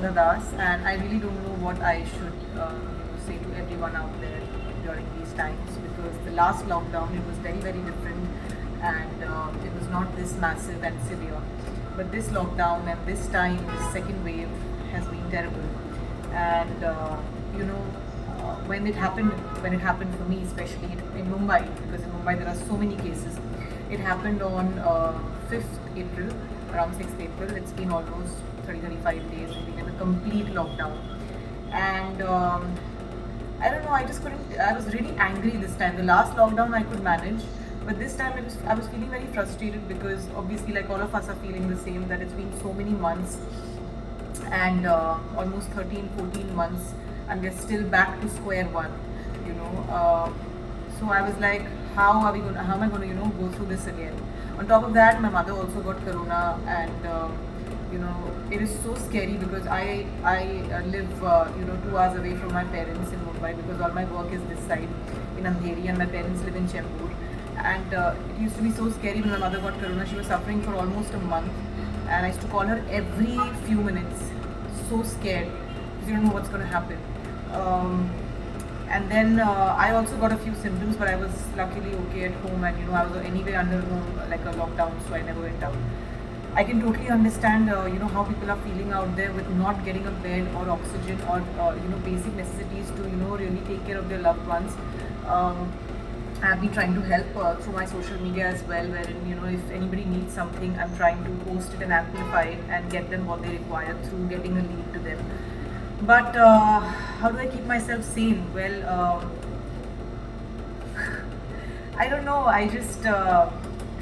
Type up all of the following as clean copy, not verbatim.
Shraddha Das, and I really don't know what I should say to everyone out there during these times, because the last lockdown it was very very different, and it was not this massive and severe. But this lockdown and this time, this second wave has been terrible, and you know when it happened for me, especially in Mumbai, because in Mumbai there are so many cases. It happened on 5th April, around 6th April. It's been almost 35 days. We've been in a complete lockdown. And I don't know, I just couldn't, I was really angry this time. The last lockdown I could manage, but this time I was feeling very frustrated, because obviously, like all of us are feeling the same, that it's been so many months, and almost 13, 14 months, and we're still back to square one, you know. So I was like, how am I going to, go through this again? On top of that, my mother also got corona, and it is so scary, because I live 2 hours away from my parents in Mumbai, because all my work is this side in Andheri, and my parents live in Chembur. And it used to be so scary when my mother got corona. She was suffering for almost a month, and I used to call her every few minutes, so scared, because you don't know what's going to happen. And then I also got a few symptoms, but I was luckily okay at home, and I was anyway under home, like a lockdown, so I never went out. I can totally understand how people are feeling out there with not getting a bed or oxygen, or basic necessities to really take care of their loved ones. I've been trying to help through my social media as well, wherein if anybody needs something, I'm trying to post it and amplify it and get them what they require through getting a lead to them. But how do I keep myself sane? Well, I don't know. I just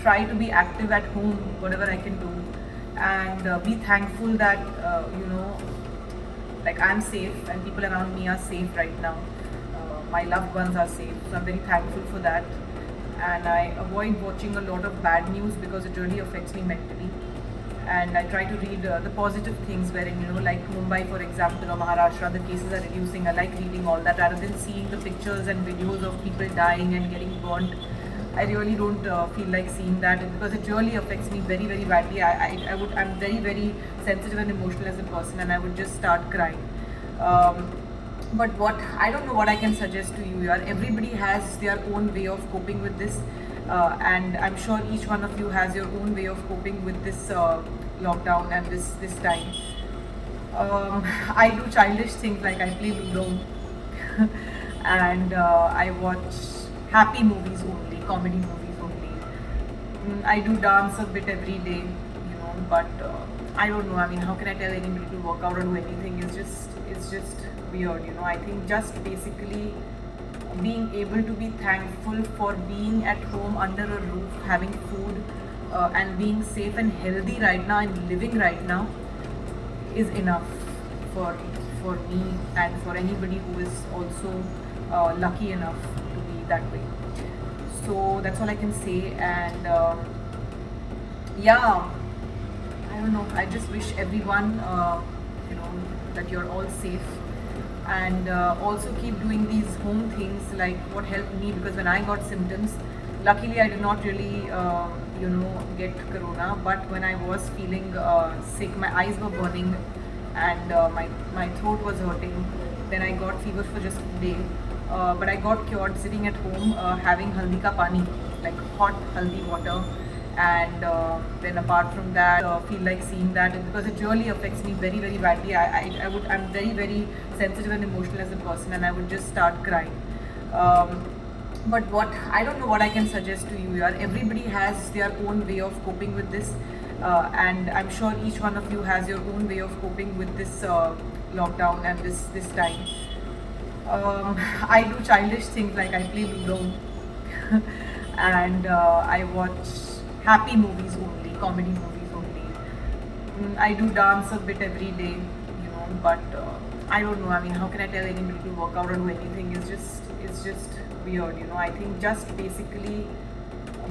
try to be active at home, whatever I can do, and be thankful that like I'm safe and people around me are safe right now. My loved ones are safe, so I'm very thankful for that. And I avoid watching a lot of bad news, because it really affects me mentally. And I try to read the positive things, wherein like Mumbai, for example, or Maharashtra, the cases are reducing. I like reading all that rather than seeing the pictures and videos of people dying and getting burnt. I really don't feel like seeing that, because it really affects me very very badly. I'm very very sensitive and emotional as a person, and I would just start crying. But what I don't know what I can suggest to you here. Everybody has their own way of coping with this, and I'm sure each one of you has your own way of coping with this lockdown and this time. I do childish things, like I play Ludo, and I watch happy movies only, comedy movies only. I do dance a bit every day, but I don't know. I mean, how can I tell anybody to work out or do anything? It's just weird, I think just basically being able to be thankful for being at home under a roof, having food, and being safe and healthy right now and living right now is enough for for me and for anybody who is also lucky enough to be that way. So that's all I can say. And yeah, I don't know. I just wish everyone, that you're all safe, and also keep doing these home things, like what helped me, because when I got symptoms, luckily I did not really get corona, but when I was feeling sick, my eyes were burning, and my throat was hurting. Then I got fever for just a day, but I got cured sitting at home, having haldi ka pani, like hot haldi water. And then apart from that, feel like seeing that, because it really affects me very very badly. I'm very very sensitive and emotional as a person, and I would just start crying. But what I don't know what I can suggest to you here. Everybody has their own way of coping with this, and I'm sure each one of you has your own way of coping with this lockdown and this time. I do childish things, like I play Ludo, and I watch happy movies only, comedy movies only. I do dance a bit every day, but I don't know. I mean, how can I tell anybody to work out or do anything? It's just weird, I think just basically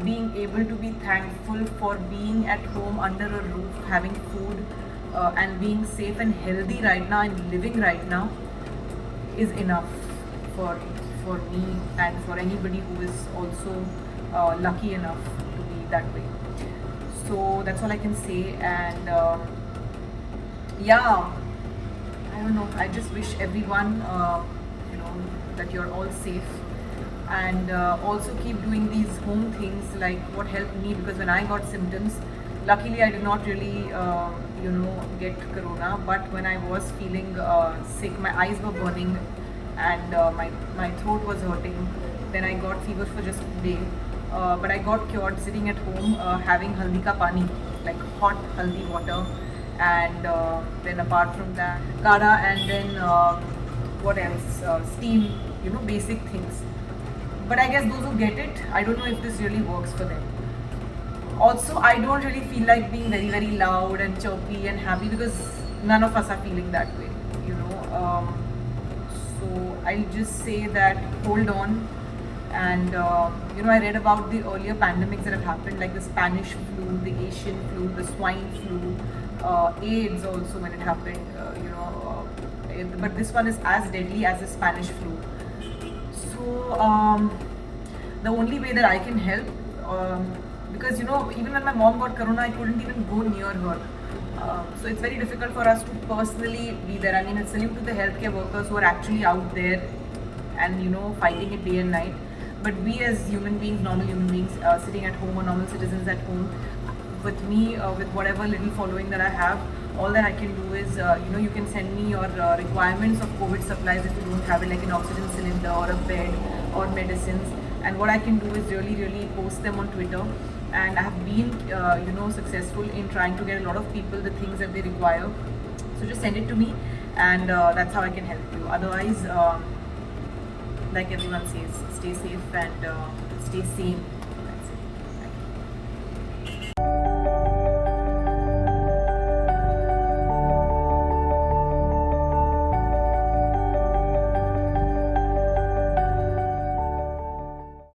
being able to be thankful for being at home under a roof, having food, and being safe and healthy right now and living right now is enough for for me and for anybody who is also lucky enough to be that way. So that's all I can say. And yeah, don't know. I just wish everyone, you know, that you're all safe, and also keep doing these home things like what helped me, because when I got symptoms, luckily I did not really, get corona. But when I was feeling sick, my eyes were burning, and my throat was hurting. Then I got fever for just a day. But I got cured sitting at home, having haldi ka pani, like hot haldi water, and then apart from that, kara, and then what else? Steam, basic things. But I guess those who get it, I don't know if this really works for them. Also, I don't really feel like being very, very loud and chirpy and happy, because none of us are feeling that way, you know. So I'll just say that hold on. And I read about the earlier pandemics that have happened, like the Spanish flu, the Asian flu, the swine flu, AIDS also when it happened. But this one is as deadly as the Spanish flu. So the only way that I can help, because even when my mom got corona, I couldn't even go near her. So it's very difficult for us to personally be there. I mean, it's salute to the healthcare workers who are actually out there and fighting it day and night. But we as human beings, normal human beings, sitting at home, or normal citizens at home, with me, with whatever little following that I have, all that I can do is, you can send me your requirements of COVID supplies if you don't have it, like an oxygen cylinder or a bed or medicines. And what I can do is really, really post them on Twitter. And I have been, successful in trying to get a lot of people the things that they require. So just send it to me, and that's how I can help you. Otherwise, like everyone says, stay safe and stay sane.